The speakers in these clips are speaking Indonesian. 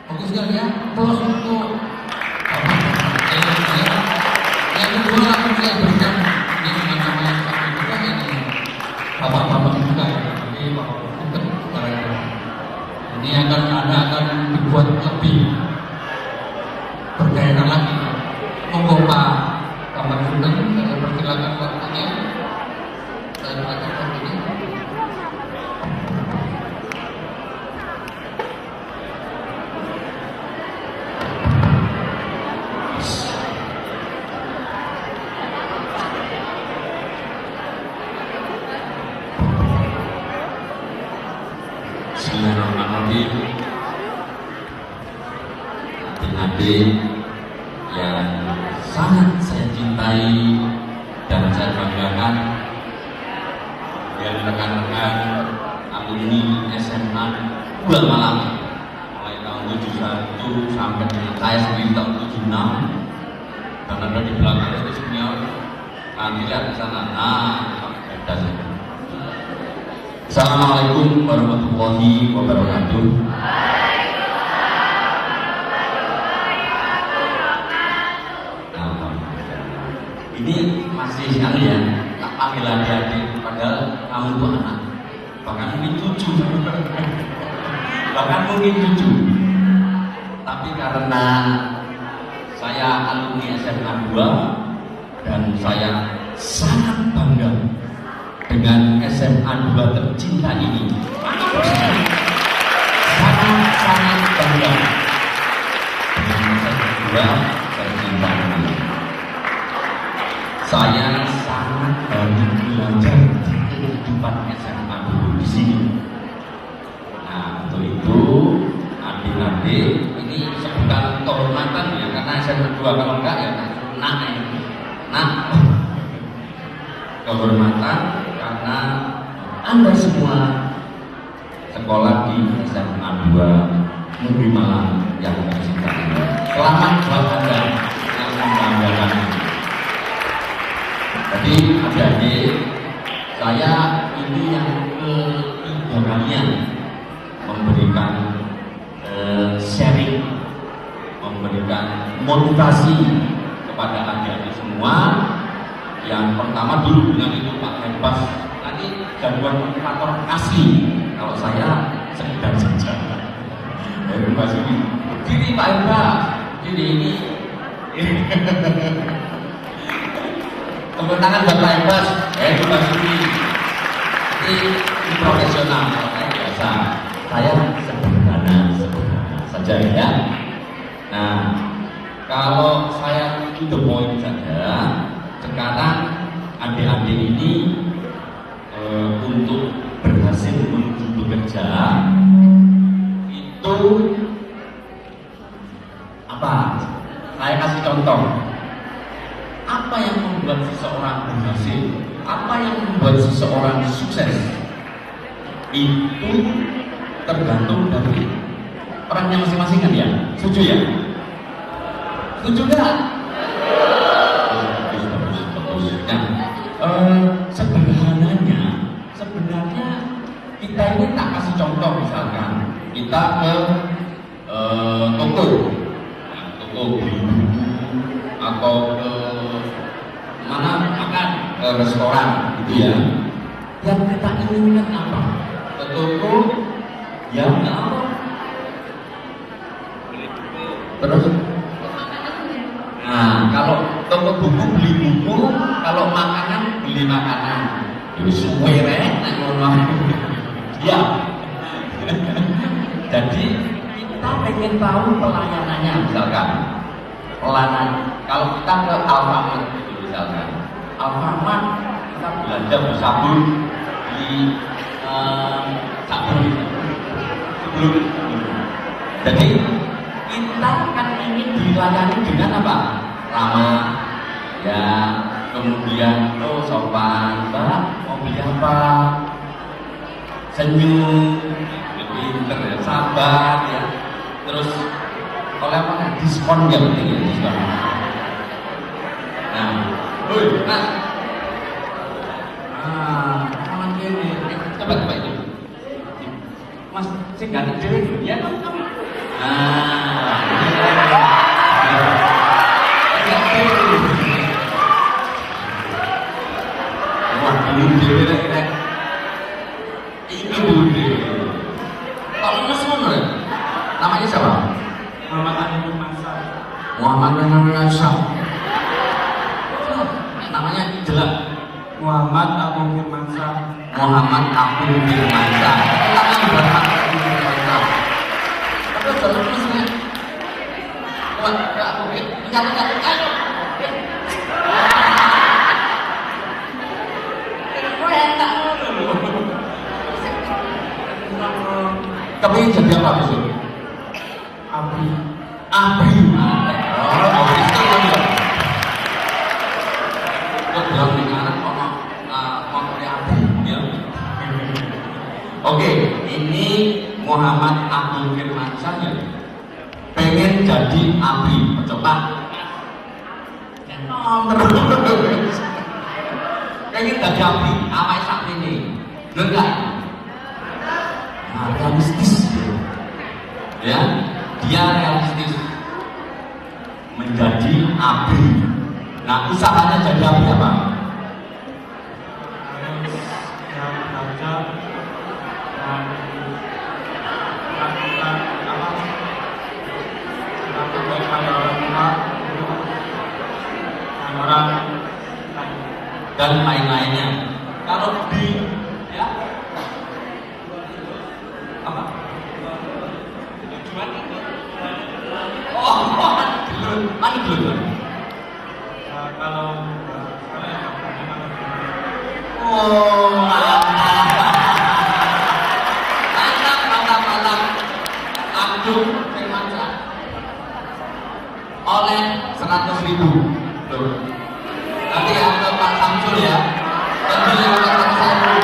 Bagus sekali ya. Terus untuk yang kedua langsung saya berikan ini sama-sama yang satu juga ini bapak-bapak juga ya. Jadi bapak-bapak ini akan dibuat lebih bergairah lagi. Monggo Pak Kamar Sultan, saya persilakan waktunya. Saya persilakan waktunya. Bismillahirrahmanirrahim. Adik-adik yang sangat saya cintai dan saya banggakan, yang rekan-rekan alumni SMA 2 Malang mulai tahun 71 sampai dengan saya sendiri tahun 76, dan ada di belakang itu senior. Nanti lihat di sana. Ada saja. Assalamualaikum warahmatullahi wabarakatuh. Ini masih sekali ya, tak panggil adik-adik, padahal kamu tuh anak, bahkan mungkin cucu, bahkan mungkin cucu. Tapi karena saya alumni SMA 2 dan saya sangat bangga dengan SMA 2 tercinta ini, sangat bangga dengan SMA 2 tercinta ini. Saya sangat banyak belajar di kehidupan SMA dulu di sini. Nah, untuk itu adik-adik ini sebutan kehormatan ya, karena SMA 2 kalau enggak ya nak kehormatan karena Anda semua sekolah di SMA 2 Negeri Malang yang tercinta ini. Selamat buat Anda yang membanggakan. Jadi adik-adik, saya ini yang ketiga kalinya memberikan sharing, memberikan motivasi kepada adik-adik semua. Yang pertama dulu dengan itu Pak Herbas, nanti gangguan motivator asli. Kalau saya sekedar saja. Herbas ini, diri Pak Herbas, diri ini. Tepuk tangan buat Pak Herbas. Herbas ini profesional, saya biasa. Saya sederhana saja ya. Nah, kalau saya to the point saja. Sekarang adik-adik ini untuk berhasil menuju bekerja itu apa? Saya kasih contoh. Apa yang membuat seseorang berhasil? Apa yang membuat seseorang sukses? Itu tergantung dari orangnya masing-masing kan ya? Setuju ya? Setuju nggak? Sederhananya sebenarnya kita ini tak kasih contoh, misalkan kita ke toko beli buku atau ke mana makan, ke restoran gitu ya. Yang kita inginkan apa? Ke toko yang apa? Terus nah, kalau toko buku beli buku, kalau makanan beli makanan. Itu suwe rek, ya. Jadi kita pengen tahu pelayanannya, misalkan pelayanan. Kalau kita ke Alfamart, misalkan Alfamart kita belanja bersabun di sabun sebelum. Jadi kita kan ingin dilayani dengan apa? Ramah, ya. Kemudian sopan, Mbak mau beli apa? Senyum, pinter ya, sabar ya. Terus oleh apa? Diskon yang penting ya, diskon. Nah, Mas. Kawan ini, coba itu. Mas, saya ganti dulu ya. Nah, siapa? Muhammad Ali Firmansyah. Muhammad Ali Firmansyah. Namanya jelas. Muhammad Agung Firmansyah. Muhammad Agung Firmansyah. Namanya Muhammad Agung Firmansyah. Tapi kalau terusnya, enggak oke, enggak, ayo. Kepingin jadi apa besok? Abri. Abri. Oh, Abri itu kan ya. Kok bilang nih anak mau Abri ya? Oke, ini Muhammad Agung Firmansyah ya. Pengen jadi Abri, coba. Terus. Pengen jadi Abri, awal saat ini, enggak? Nah, realistis ya, dia realistis menjadi abri. Nah, usahanya jadi abri apa? Harus yang belajar dan melakukan apa? Melakukan kepada orang tua dan orang lain. Dan lain-lainnya. Kalau di ya apa? Tujuan itu. Oh, mandi dulu. Kalau yang Oh, mantap. Agung Firmansyah oleh 100.000. Tuh. Nanti ya ke Pak Samsul ya. Nanti yang akan saya beri.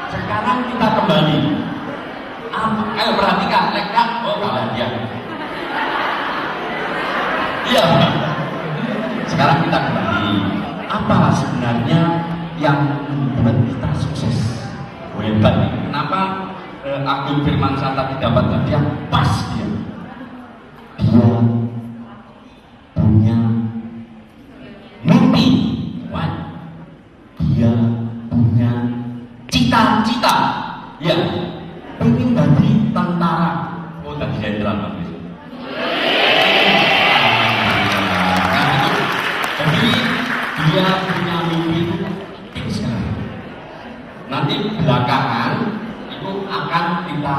Sekarang kita kembali. Ayo perhatikan, lekat. Oh, kalian dia. Iya. Sekarang kita kembali. Apa sebenarnya yang membuat kita sukses? Oh, hebat nih. Kenapa Agung Firmansyah tadi dapat hadiah? Pas dia. Dia punya mimpi. Dia punya cita-cita. Ya, pengen jadi tentara. Oh, tadi jenderal bagus. Jadi dia punya mimpi itu penting sekali. Nanti belakangan itu akan kita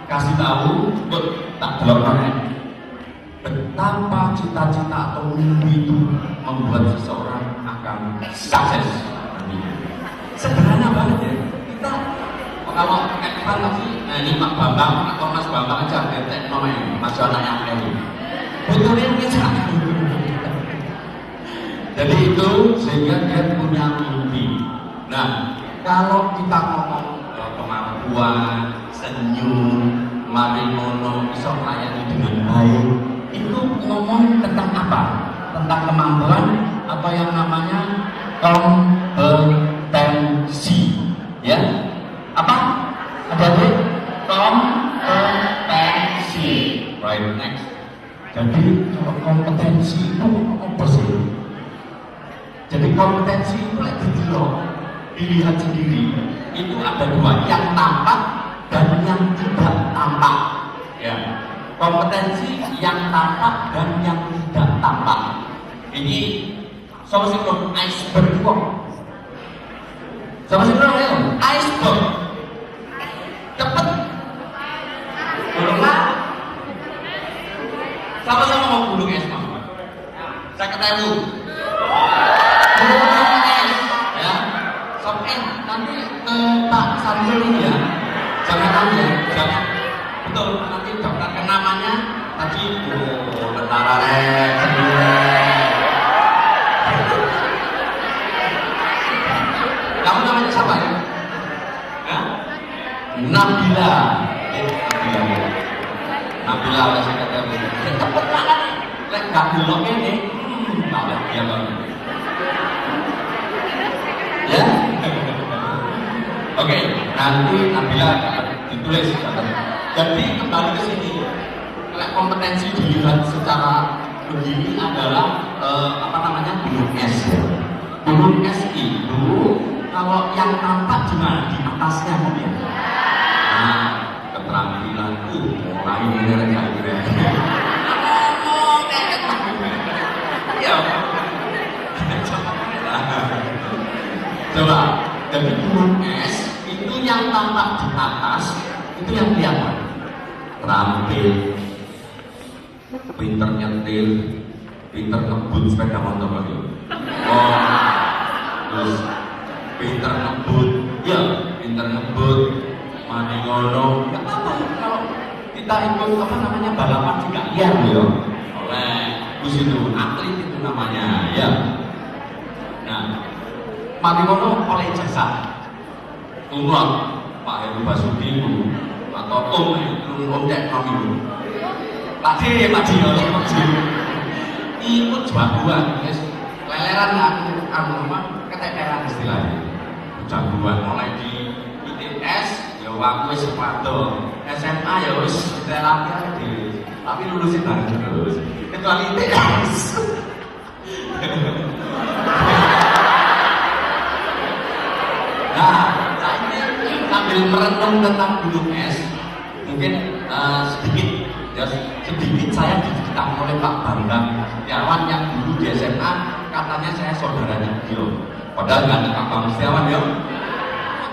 kasih tahu, tak belakangnya betapa cita-cita atau mimpi itu membuat seseorang akan sukses. Sederhana banget ya. Kita kalau Ekvan tadi, ini Pak Bambang atau Mas Bambang aja detek namanya, Mas anaknya ini. Betulnya bisa. Jadi itu sehingga dia punya mimpi. Nah, kalau kita ngomong kemampuan, senyum, marimono, bisa melayani dengan baik, itu ngomong tentang apa? Tentang kemampuan atau yang namanya kompetensi, ya? Apa? Ada nih? Kompetensi. Right, next. Jadi kalau kompetensi itu apa sih? Jadi kompetensi itu lagi dilihat sendiri. Itu ada dua, yang tampak dan yang tidak tampak. Ya. Kompetensi yang tampak dan yang tidak tampak. Ini solusi iceberg kok. Sama siapa ya? Iceberg. Cepet. Gulunglah. Sama-sama mau gulung es Mas. Saya ketemu. Gulung es, ya. Sok nanti ke Pak Samsul ini ya. Jangan nanti ya, jangan. Betul, nanti daftarkan namanya. Tadi tentara sendiri. Kamu namanya siapa ya? Hah? Nabila. Nabila oleh saya ketemu. Cepet banget. Lek gak belok ini. Malah dia banget. Ya? Oke, nanti Nabila ditulis. Jadi kembali ke sini, kompetensi dilihat secara begini adalah apa namanya gunung es. Gunung es itu kalau yang tampak di mana? Di atasnya kemudian. Nah, keterampilanku mulai kira-kira. Ya. Coba, jadi gunung es itu yang tampak di atas itu yang kelihatan. Terampil, pinter nyetir, pinter ngebut sepeda motor lagi. Oh, terus pinter ngebut, ya pinter ngebut, mandi ngono. Nggak apa kalau kita ikut apa namanya balapan juga liar ya. Oleh terus itu atlet itu namanya ya. Nah, mandi ngono oleh jasa. Umroh Pak Heru Basuki itu atau Om Dek kami itu. Tadi ikut jagoan, guys. Leleran aku keteteran istilahnya. Jagoan mulai di ITS, ya aku wis sepatu. SMA ya wis terapi di. Tapi lulusin bareng terus. Kecuali ITS. Nah, saya ini sambil merenung tentang gunung es, mungkin sedikit saya diceritakan oleh Pak Bambang Setiawan yang dulu di SMA katanya saya saudaranya beliau. Padahal nggak ada Pak Bambang Setiawan ya.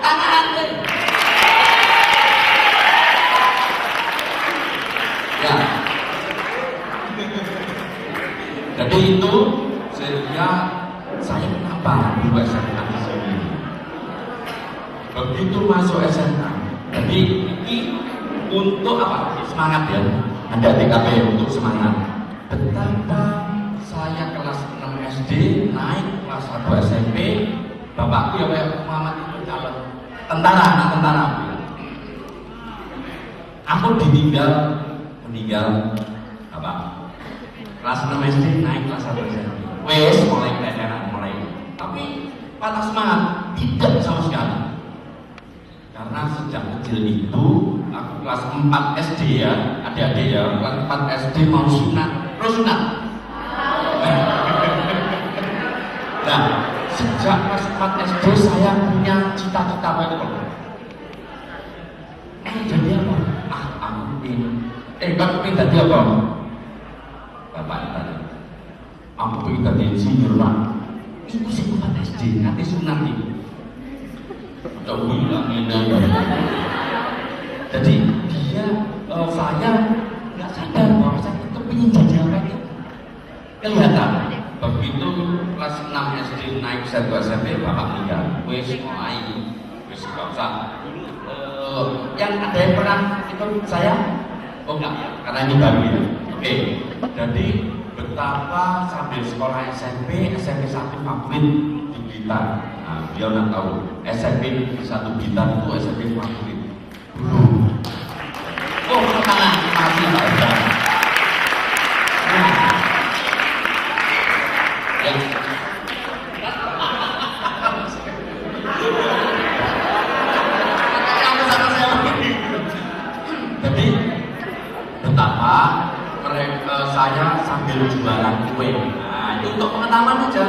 Tangan deh. Ya. Jadi itu sehingga saya kenapa dulu SMA di sini. Begitu masuk SMA, jadi ini untuk apa? Semangat ya. Ada TKP untuk semangat. Betapa saya kelas 6 SD naik kelas 1 SMP, bapakku ya kayak Muhammad itu calon tentara, anak tentara. Aku meninggal apa? Kelas 6 SD naik kelas 1 SMP. Wes mulai kelihatan mulai. Tapi patah semangat tidak sama sekali. Karena sejak kecil itu aku kelas 4 SD ya, adik-adik ya, kelas 4 SD mau sunat, terus sunat. Nah, sejak kelas 4 SD saya punya cita-cita itu. Jadi apa? Aku pengen jadi apa? Bapak tadi, aku pengen jadi insinyur Pak. Itu sih 4 SD, nanti sunat ini. Jadi saya nggak sadar bahwa saya itu pengen jadi apa itu kelihatan. Begitu kelas 6 SD naik 1 SMP bapak meninggal. Wes nggak usah. Yang ada yang pernah ikut saya? Oh enggak, karena ini baru ya. Oke. Jadi betapa sambil sekolah SMP 1 favorit di Blitar. Nah, dia nggak tahu SMP 1 Blitar itu SMP favorit. Oh, tangan masih ada. Jadi betapa saya sambil jualan kue. Nah, itu untuk pengetahuan aja.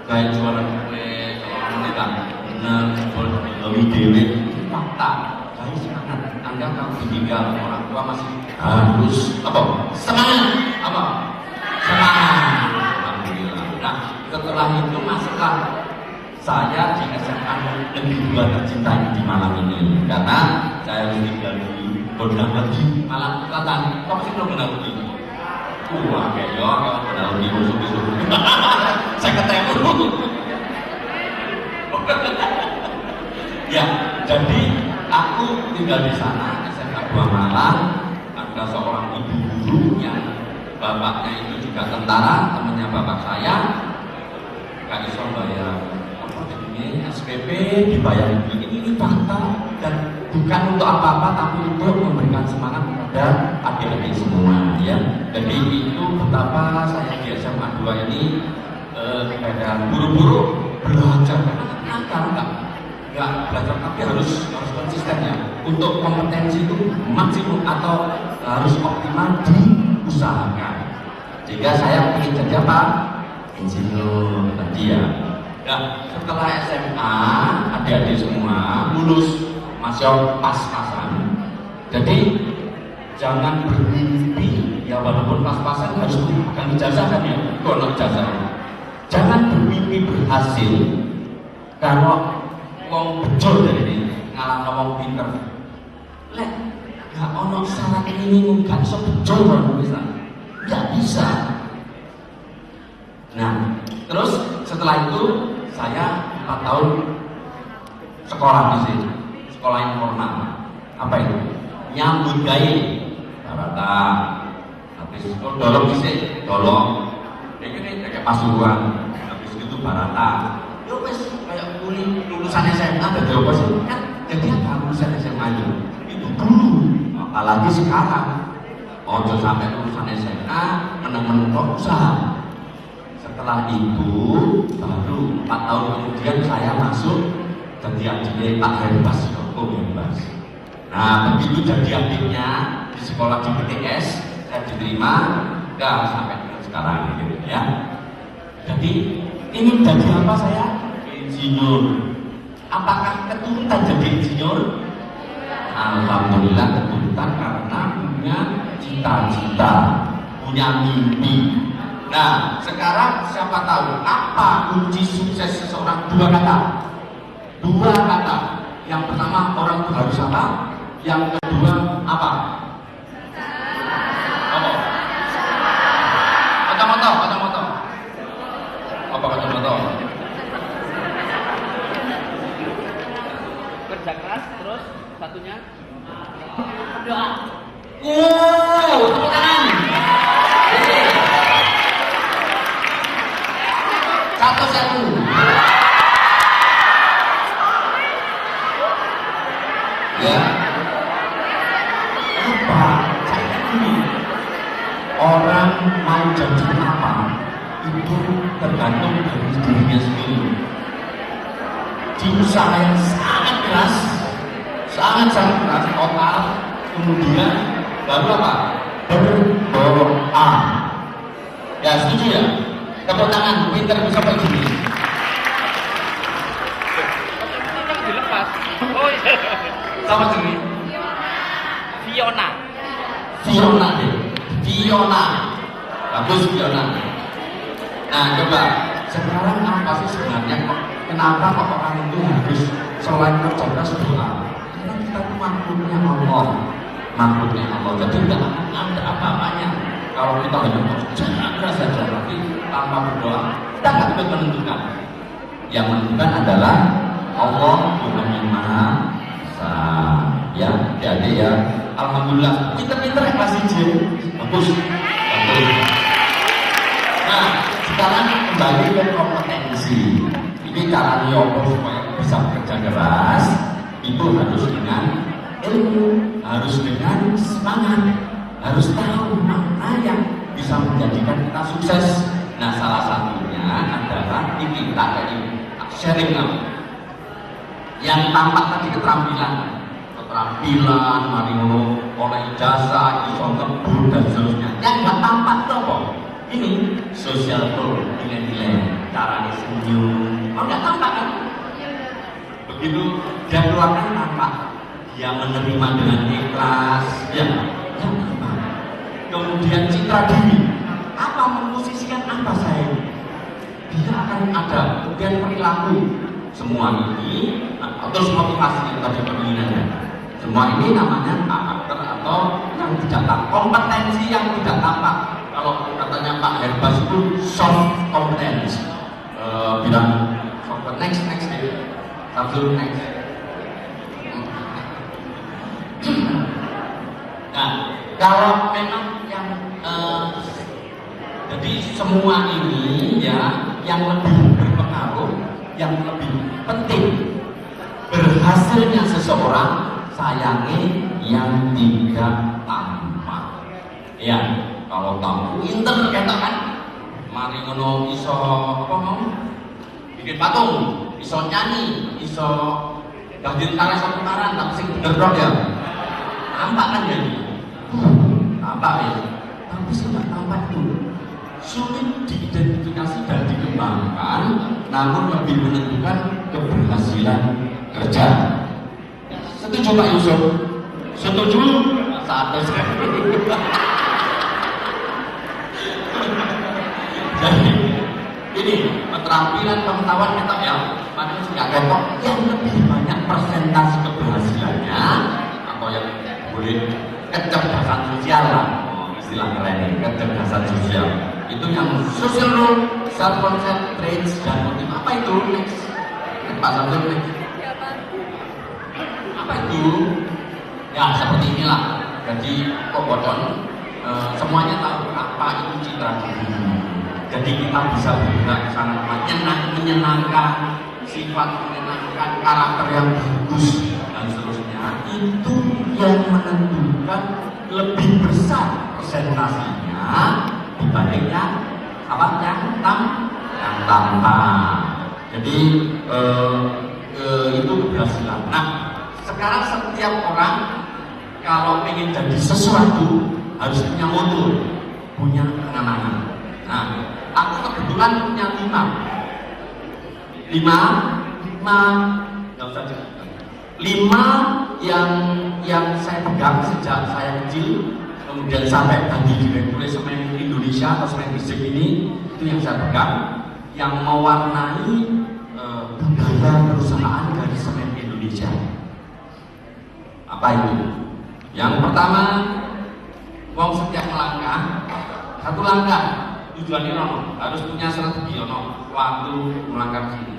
Kayak jualan kue, kalau mereka benar jual dewe, fakta. Saya semangat. Anda kalau ditinggal orang tua masih harus apa? Semangat. Apa? Semangat. Alhamdulillah. Nah, setelah itu masuklah saya di SMA Negeri 2 tercinta di Malang ini karena saya harus tinggal di Gondang Legi Malang Selatan. Kok sih belum Gondang Legi? Wah, kayak yo kalau Gondang Legi musuh-musuh. Saya ketemu. Ya, jadi aku tinggal di sana SMA 2 Malang. Ada seorang ibu guru yang bapaknya itu juga tentara, temannya bapak saya. Gak bisa bayar SPP dibayar ini fakta dan bukan untuk apa-apa tapi untuk memberikan semangat kepada adik-adik semua ya. Jadi itu betapa saya di SMA 2 ini kepada guru-guru belajar karena enggak nggak belajar tapi harus konsisten ya. Untuk kompetensi itu maksimum atau harus optimal diusahakan. Sehingga saya ingin jadi apa? Insinyur tadi ya. Nah, setelah SMA adik-adik semua lulus masih pas-pasan. Jadi jangan bermimpi ya, walaupun pas-pasan harus memegang ijazah kan ya, kono ijazah. Jangan bermimpi berhasil kalau wong bejo dari ini ngalah wong pinter. Lek gak ono syarat minimum gak iso bejo wong bisa. Gak bisa. Nah, terus setelah itu saya 4 tahun sekolah di sini, sekolah informal. Apa itu? Nyambut gawe, barata. Habis itu dolong di sini, dolong. Ini kayak pasuruan. Habis itu barata. Yo wes kayak kulit lulusan SMA ada apa sih? Kan jadi apa lulusan SMA itu dulu, apalagi sekarang. Ojo sampai lulusan SMA menang-menang usaha. Setelah itu baru 4 tahun kemudian saya masuk jadi adiknya Pak Herbas, Herbas. Nah begitu jadi adiknya di sekolah di BTS saya diterima, dan sampai sekarang gitu ya. Jadi ingin jadi apa saya? Insinyur. Apakah keturutan jadi insinyur? Alhamdulillah keturutan karena punya cita-cita, punya mimpi. Nah, sekarang siapa tahu apa kunci sukses seseorang? 2 kata. 2 kata. Yang pertama orang itu harus apa? Yang kedua apa? Apa? Kacamata. Apa kacamata? Kerja keras, terus satunya doa. Tepuk tangan. Satu. Ya. Apa? Saya ini orang mau jadi apa itu tergantung dari dirinya sendiri. Di usaha yang sangat keras, total, kemudian baru apa? Berdoa. Ya setuju ya? Tepuk tangan, pinter bisa kayak gini. Kan dilepas. Oh iya. Sama sini. Fiona. Bagus Fiona. Nah coba, sekarang apa sih sebenarnya kok? Kenapa kok orang itu harus selain kerja keras doa? Karena kita itu makhluknya Allah. Jadi tidak akan ada apa-apanya kalau kita hanya kerja keras saja, tapi tanpa berdoa kita nggak bisa menentukan. Yang menentukan adalah Allah, Tuhan yang Maha Esa. Ya, jadi ya, alhamdulillah pinter-pinter ya kelas 1. Bagus. Nah, sekarang kembali ke kompetensi. Ini caranya Allah supaya bisa bekerja keras itu harus dengan ilmu, harus dengan semangat, harus tahu mana yang bisa menjadikan kita sukses. Nah, salah satunya adalah ini tadi sharing yang tampak tadi keterampilan, mari oleh jasa, iso ngebur dan seterusnya. Yang nggak tampak itu apa? Ini sosial tool, nilai-nilai, caranya senyum. Oh nggak tampak kan? Begitu dia keluarkan tampak, dia menerima dengan ikhlas, ya, yang tampak. Kemudian citra diri, apa memposisikan apa saya? Dia akan ada. Kemudian perilaku, semua ini, terus motivasi yang tadi pembinanya. Semua ini namanya karakter atau yang tidak tampak, kompetensi yang tidak tampak. Kalau katanya Pak Herbas itu soft competence, bilang next Abdul next. Nah, kalau memang yang jadi semua ini ya yang lebih berpengaruh, yang lebih penting berhasilnya seseorang, sayangi yang tidak tampak. Ya, kalau tamu inter kata kan, mari ngono iso apa mau bikin patung, iso nyanyi, iso Dadi kare satu karan tapi sing bener tok ya. Nampak kan ya? Nampak ya. Tapi sudah nampak itu sulit diidentifikasi dan dikembangkan, namun lebih menentukan keberhasilan kerja. Setuju Pak Yusuf? Setuju? Satu sekali. Jadi ini keterampilan pengetahuan kita ya, makin nggak ketok yang lebih banyak persentase keberhasilannya atau yang boleh kecerdasan sosial lah, istilah keren ini, kecerdasan sosial itu yang social role, self concept, traits dan motif. Apa itu? Next, Pak Samsul next. Apa itu? Ya seperti inilah. Jadi kok bodoh, semuanya tahu apa itu citra diri. Jadi kita bisa bergerak sangat menyenangkan, sifat menyenangkan, karakter yang bagus dan seterusnya. Itu yang menentukan lebih besar presentasinya dibandingnya apa yang tampak. Jadi itu keberhasilan. Nah, sekarang setiap orang kalau ingin jadi sesuatu harus punya motor, punya kenangan. Nah, aku kebetulan punya lima yang saya pegang sejak saya kecil, kemudian sampai tadi direktur Semen Indonesia atau Semen Gresik ini, itu yang saya pegang, yang mewarnai budaya perusahaan dari Semen Indonesia. Apa itu? Yang pertama, wong setiap melangkah, satu langkah tujuannya harus punya strategi waktu melangkah ke sini,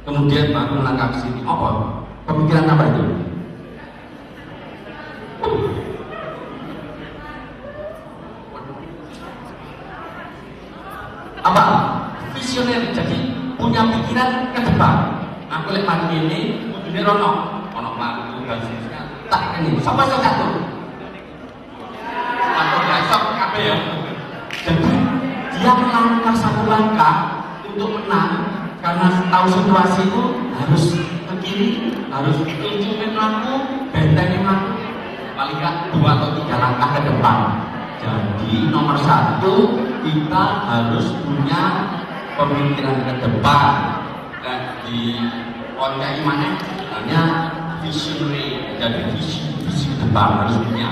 kemudian baru melangkah ke sini. Apa? Pemikiran apa itu? Apa? Visioner, jadi punya pikiran ke depan. Aku lihat pagi ini, ujungnya ono waktu dan seterusnya. Tak ini, sampai satu. Atau besok kabeh ya. Jadi dia melangkah satu langkah untuk menang karena tahu situasi itu harus ke kiri, harus tunjukin laku, bentengin laku, paling nggak 2 atau 3 langkah ke depan. Jadi nomor 1 kita harus punya pemikiran ke depan. Dan di konteks mana? Hanya visionary, jadi visi ke depan harus punya.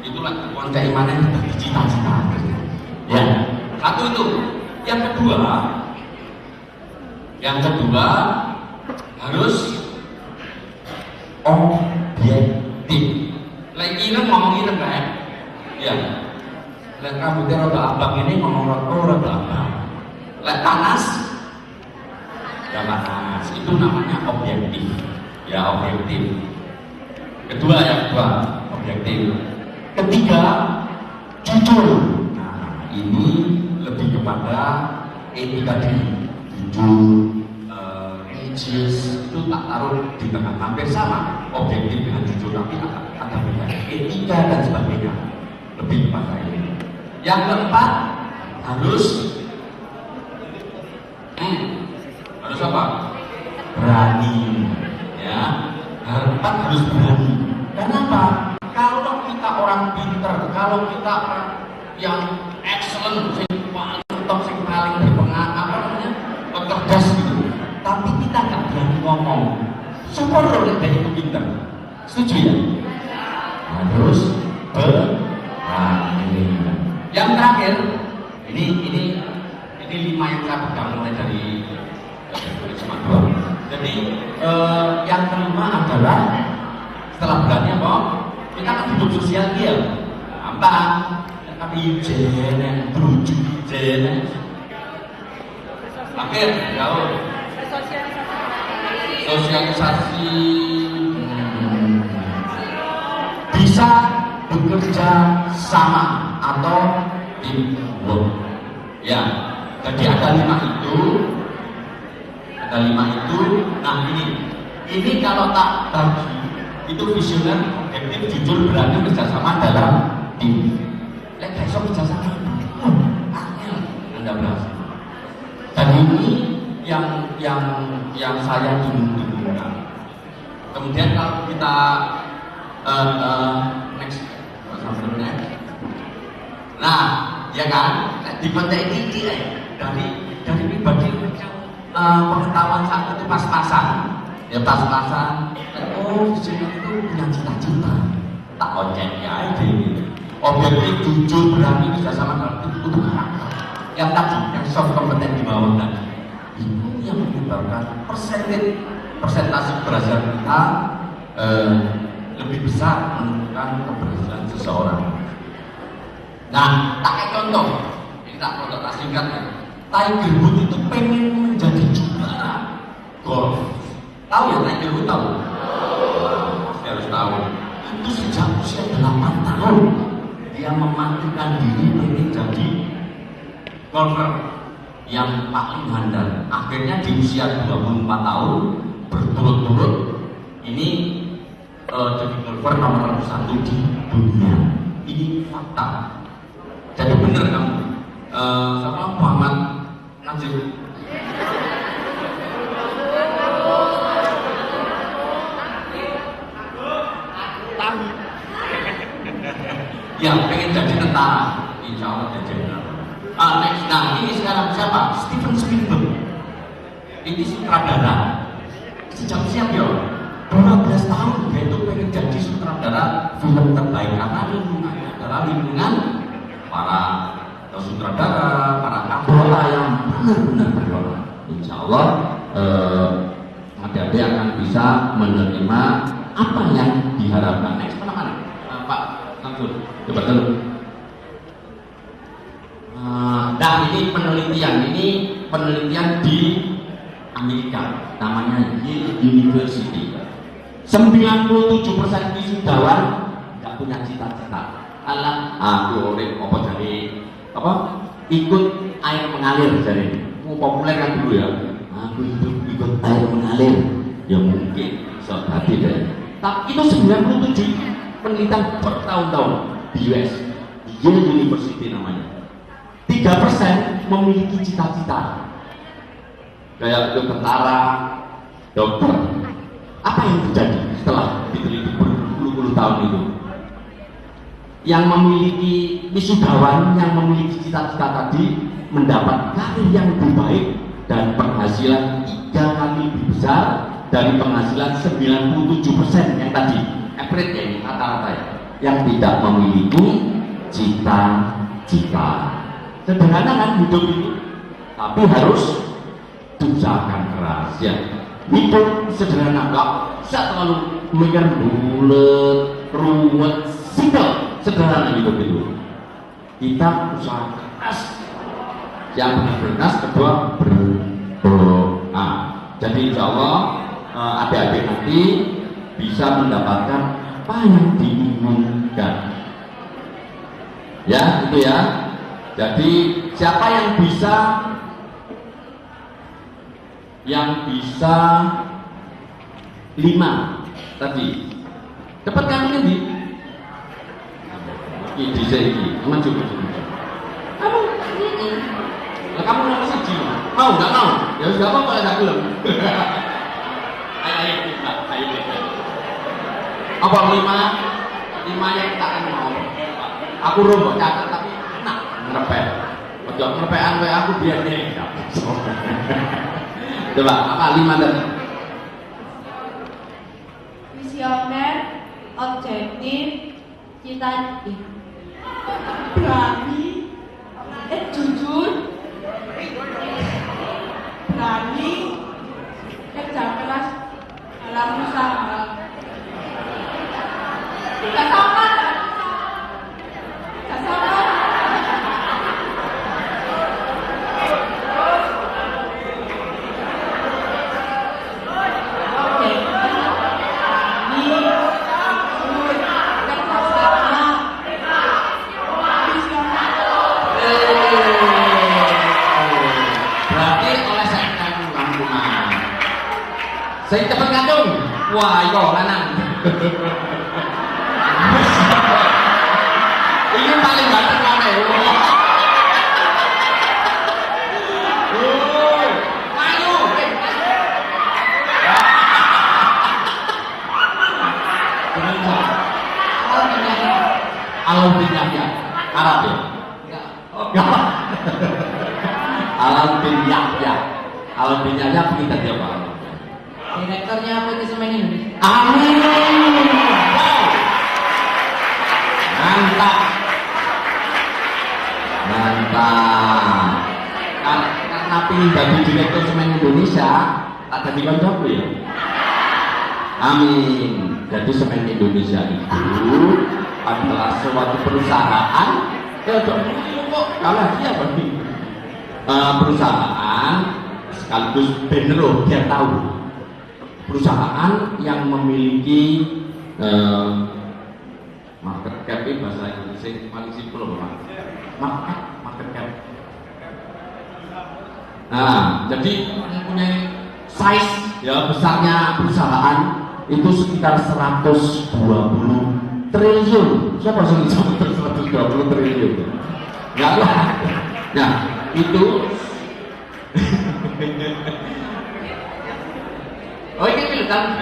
Itulah konteks mana kita cita-cita. Ya, satu itu. Yang kedua harus objektif. Lagi ngomong ireng kan? Ya. Lek rambutnya rada abang ini ngomong rada abang. Lek panas, ya panas. Itu namanya objektif. Ya objektif. Kedua objektif. Ketiga, jujur. Nah, ini lebih kepada etika diri. Jujur, religius itu tak taruh di tengah, hampir sama. Objektif dengan jujur tapi ada beda. Etika dan sebagainya. Lebih kepada ini. Yang keempat harus apa? Berani. Ya, keempat harus berani. Kenapa? Kalau kita orang pinter, kalau kita orang yang excellent, sing paling top, sing paling berpengaruh, cerdas gitu, tapi kita nggak berani ngomong, syukur loh dari itu pinter. Setuju ya? Harus berani. Yang terakhir, ini 5 yang saya pegang mulai dari cuma 2. Jadi yang kelima adalah setelah berani apa? Kita kan hidup sosial dia. Apa? Tapi jenen, teruju jenen. Akhir, jauh. Sosialisasi. Bisa bekerja sama atau teamwork. Ya, jadi ada 5 itu. Nah ini kalau tak bagi itu visioner, objektif, jujur, berani, kerjasama dalam tim. Lek besok kerjasama, angel Anda berhasil. Dan ini yang saya dulu-dulukan. Kemudian kalau kita next sampai. Nah, ya kan, dipercaya ini dari pribadi pengetahuan saat itu pas-pasan, ya pas-pasan. Oh, sini itu punya cita-cita, tak ojek ya ini. Objektif, jujur, berani, bisa sama dalam itu karakter. Yang tadi, yang soft kompeten di bawah tadi, ini yang menyebabkan persentase keberhasilan kita lebih besar menentukan keberhasilan seseorang. Nah, tak kayak contoh, ini tak singkat ya. Tiger Woods itu pengen menjadi juara golf. Tahu ya Tiger Woods tahu? Saya harus tahu. Itu sejak usia 8 tahun dia memastikan diri pengen jadi golfer yang paling handal. Akhirnya di usia 24 tahun berturut-turut ini jadi golfer nomor 1 di dunia. Ini fakta. Jadi benar kamu sama Muhammad Najib. Tahu. Ya, pengen jadi tentara. Insya Allah jadi general. Next, nah ini sekarang siapa? Steven Spielberg. Ini sutradara. Sejak siap ya. 12 tahun dia itu pengen jadi sutradara film terbaik karena lingkungannya adalah lingkungan para sutradara, para aktor yang benar-benar berdoa. Insya Allah adik-adik akan bisa menerima apa yang diharapkan. Next mana? Pak Samsul, coba dulu. Nah ini penelitian di Amerika, namanya Yale University. 97% wisudawan nggak punya cita-cita. Alah, aku urip apa jadi ikut air mengalir jadi. Mau populer kan dulu ya. Aku hidup ikut air mengalir. Ya mungkin so tadi deh. Tapi itu 97 penelitian bertahun-tahun di US, di Yale University namanya. 3% memiliki cita-cita. Kayak itu tentara, dokter. Apa yang terjadi setelah diteliti berpuluh-puluh tahun itu? Yang memiliki wisudawan, yang memiliki cita-cita tadi mendapat karir yang lebih baik dan penghasilan 3 kali lebih besar dari penghasilan 97% yang tadi. Average ya ini rata-rata ya. Yang tidak memiliki cita-cita. Sederhana kan hidup ini, tapi harus usahakan keras ya. Hidup sederhana, nggak bisa terlalu mikir bulat, ruwet, simpel, sederhana hidup itu. Kita usaha keras, yang benar-benar kedua berdoa. Jadi insya Allah adik-adik nanti bisa mendapatkan apa yang diinginkan. Ya, itu ya. Jadi siapa yang bisa 5 tadi dapat kami nanti di sini maju kamu kamu nomor 1 mau nggak mau ya sudah apa kalau nggak belum ayo apa 5 yang kita akan mau aku rombok catat tapi enak ngerepet ojo ngerepetan kayak aku biar nih coba apa 5 tadi? Visioner, objektif, cita-cita, berani, jujur, berani, kerja keras dalam usaha. Tidak sama. Saya cepat ngandung. Wah, iyo lanang. Ini paling ganteng mana ya? Maju. Indonesia? Kalau tidak Alauddin Yahya. Arab ya? enggak. Oh, enggak. Alauddin Yahya. Alauddin Yahya kita dia Pak. Direkturnya PT Semen Indonesia. Amin. Mantap. Mantap. Karena pilih jadi direktur Semen Indonesia, tak jadi kancaku ya. Amin. Jadi Semen Indonesia itu adalah suatu perusahaan. Kok kalah dia berarti perusahaan sekaligus beneroh dia tahu. Perusahaan yang memiliki market cap ini bahasa Indonesia paling simpel Pak. Market cap. Nah, jadi mempunyai size ya besarnya perusahaan itu sekitar 120 triliun. Siapa sih yang 120 triliun? Enggak lah. Nah, itu oh ini kan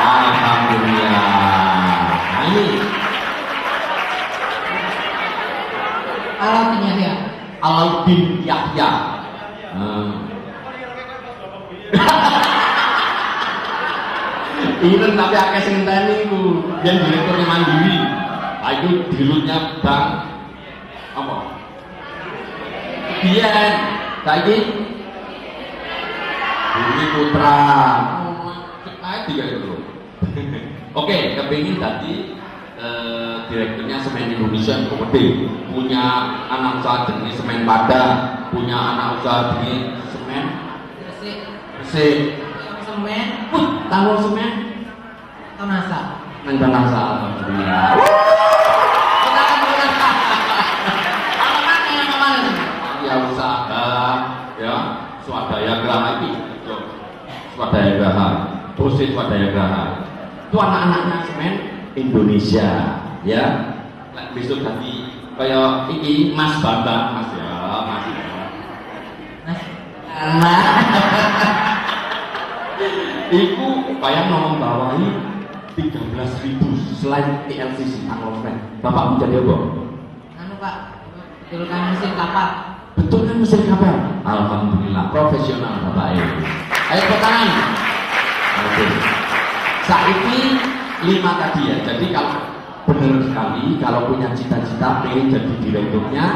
alhamdulillah. Nah, ini Alauddin Yahya. Ini tapi akeh sing ngenteni iku yen direktur Mandiri. Ah itu dilutnya Bang apa? Biyen saiki Bumi Putra. Tiga itu. Oke, kepingin tadi direkturnya Semen Indonesia yang gede, punya anak usaha jenis Semen Padang, punya anak usaha jenis Semen Gresik, Semen Tanggul Semen Tonasa. Mendanasa. Alhamdulillah. Ya usaha ya swadaya geraha ini swadaya geraha dosis swadaya geraha itu anak-anaknya Semen Indonesia ya. Besok tadi kayak ini Mas Bambang Mas ya Mas iku kayak ngomong bawahi 13.000 selain TLCC Anglomen. Bapak menjadi apa? Anu Pak, betulkan mesin kapal. Betul kan mesin kapal? Alhamdulillah profesional Bapak Ibu. Ayo tepuk tangan. Oke. Saat ini 5 tadi ya. Jadi kalau benar sekali kalau punya cita-cita pengen jadi direkturnya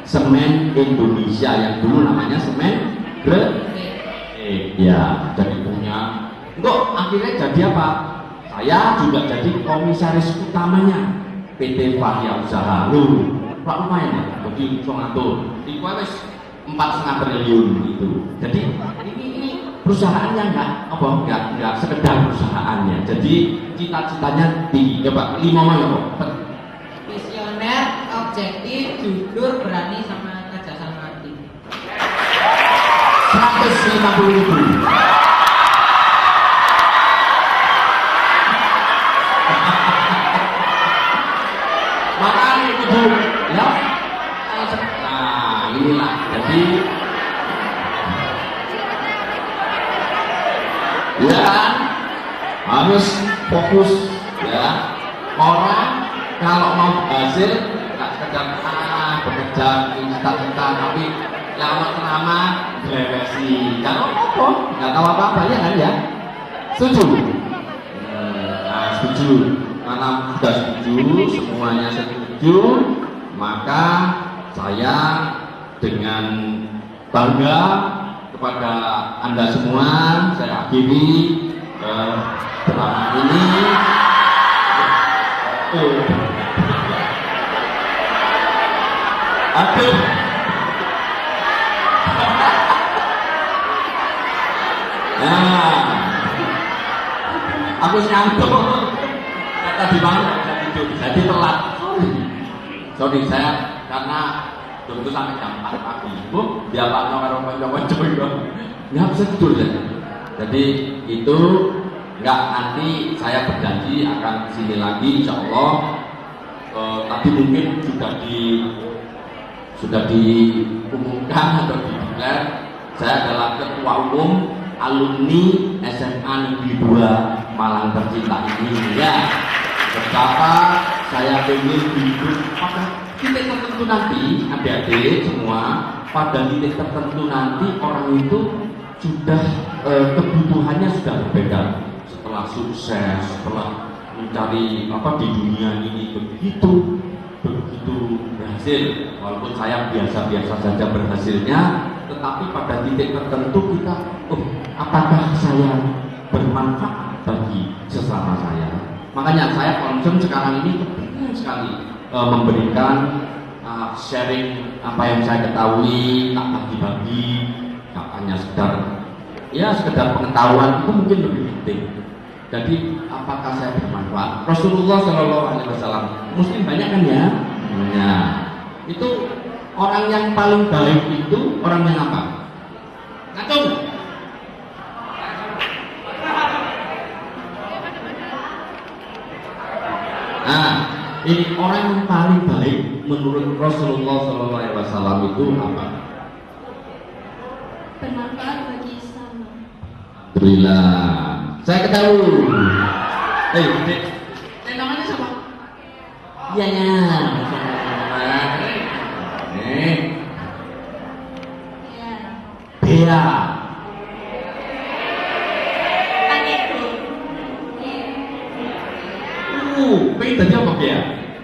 Semen Indonesia yang dulu namanya Semen Gresik. Ya, jadi punya. Enggak, akhirnya jadi apa? Saya juga jadi komisaris utamanya PT Fahya Usaha. Pak lumayan ya, jadi ngatur. Itu wis 4,5 triliun itu. Jadi ini perusahaan yang enggak sekedar perusahaannya. Jadi cita-citanya tinggi. Coba 5 mana kok? Visioner, objektif, jujur, berani sama kerja sama tim. 150.000. Makanya itu ya. Nah, inilah. Jadi ya harus fokus ya. Orang kalau mau hasil nggak sekedar bekerja cita-cita tapi lama-lama direvisi. Kalau apa? Nggak tahu apa-apa ya kan ya. Setuju? Nah, setuju. Karena sudah setuju, semuanya setuju, maka saya dengan bangga kepada Anda semua saya akhiri drama ini. Aduh. Nah, aku ngantuk. Tadi bangun jadi telat. Sorry saya karena tentu sampai jam 4 pagi. Bu, dia Pak No karo kanca-kanca itu. Enggak bisa tidur ya. Jadi itu enggak, nanti saya berjanji akan kesini lagi insyaallah. Tadi mungkin sudah diumumkan atau populer. Saya adalah ketua umum alumni SMA Negeri 2 Malang Tercinta ini. Ya, betapa saya ingin hidup pada titik tertentu nanti, adik-adik semua, pada titik tertentu nanti orang itu sudah kebutuhannya sudah berbeda. Setelah sukses, setelah mencari apa di dunia ini begitu berhasil, walaupun saya biasa-biasa saja berhasilnya, tetapi pada titik tertentu kita, apakah saya bermanfaat bagi sesama saya? Makanya saya concern sekarang ini penting sekali memberikan sharing apa yang saya ketahui, tak bagi-bagi, tak hanya sekedar pengetahuan itu mungkin lebih penting. Jadi apakah saya bermanfaat? Rasulullah Shallallahu Alaihi Wasallam, Muslim banyak kan ya? Nah, itu orang yang paling baik itu orang yang apa? Ngacung. Nah, ini orang yang paling baik menurut Rasulullah Shallallahu Alaihi Wasallam itu apa? Bermanfaat bagi sesama. Alhamdulillah. Saya ketahui. Dek, namanya siapa? Iya ya. Ya. Bea. Adikku. Pengen tadi apa Bea?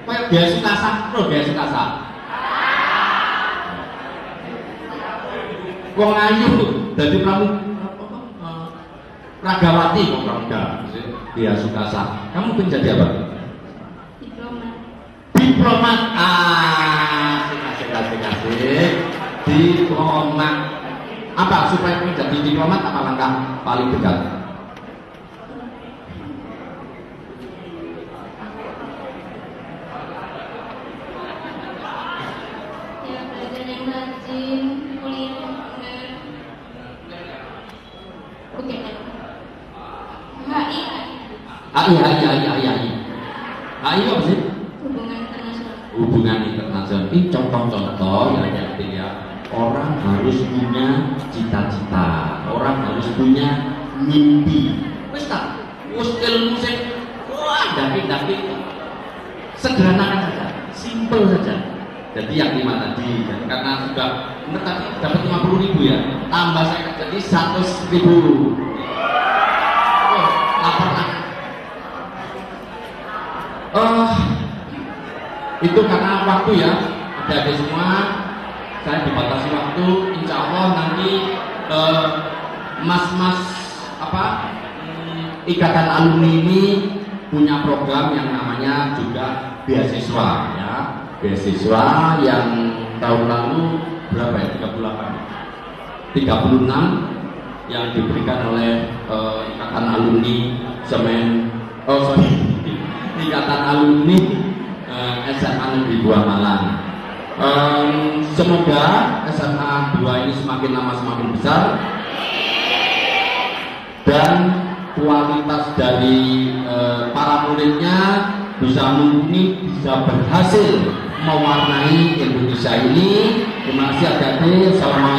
Kayak Bea Sukasa, Bea Sukasa. Wong ayu, jadi kamu Ragawati kok enggak? Bea Sukasa. Kamu pengen jadi apa? Diplomat. Diplomat. Asik. Diplomat. Apa supaya pengen jadi diplomat apa langkah paling dekat? Ya, belajar yang rajin, kuliah yang benar. Oke. HI. HI apa sih? Hubungan internasional. Hubungan internasional. Ini contoh-contoh ya. Orang harus punya cita-cita, orang harus punya mimpi. Wis tak, wis ilmu sing daki sederhana saja, simple saja. Jadi yang 5 tadi, karena sudah tadi dapat 50.000 ya, tambah saya jadi 100.000. Lapar lah. Itu karena waktu ya, adik-adik semua, saya dibatasi waktu. Insya Allah nanti mas-mas ikatan alumni ini punya program yang namanya juga beasiswa ya, beasiswa yang tahun lalu berapa ya, 36 yang diberikan oleh ikatan alumni ikatan alumni SMA Negeri 2 Malang. Semoga SMA 2 ini semakin lama semakin besar dan kualitas dari para muridnya bisa mumpuni, bisa berhasil mewarnai Indonesia ini. Terima kasih adik-adik. Assalamualaikum.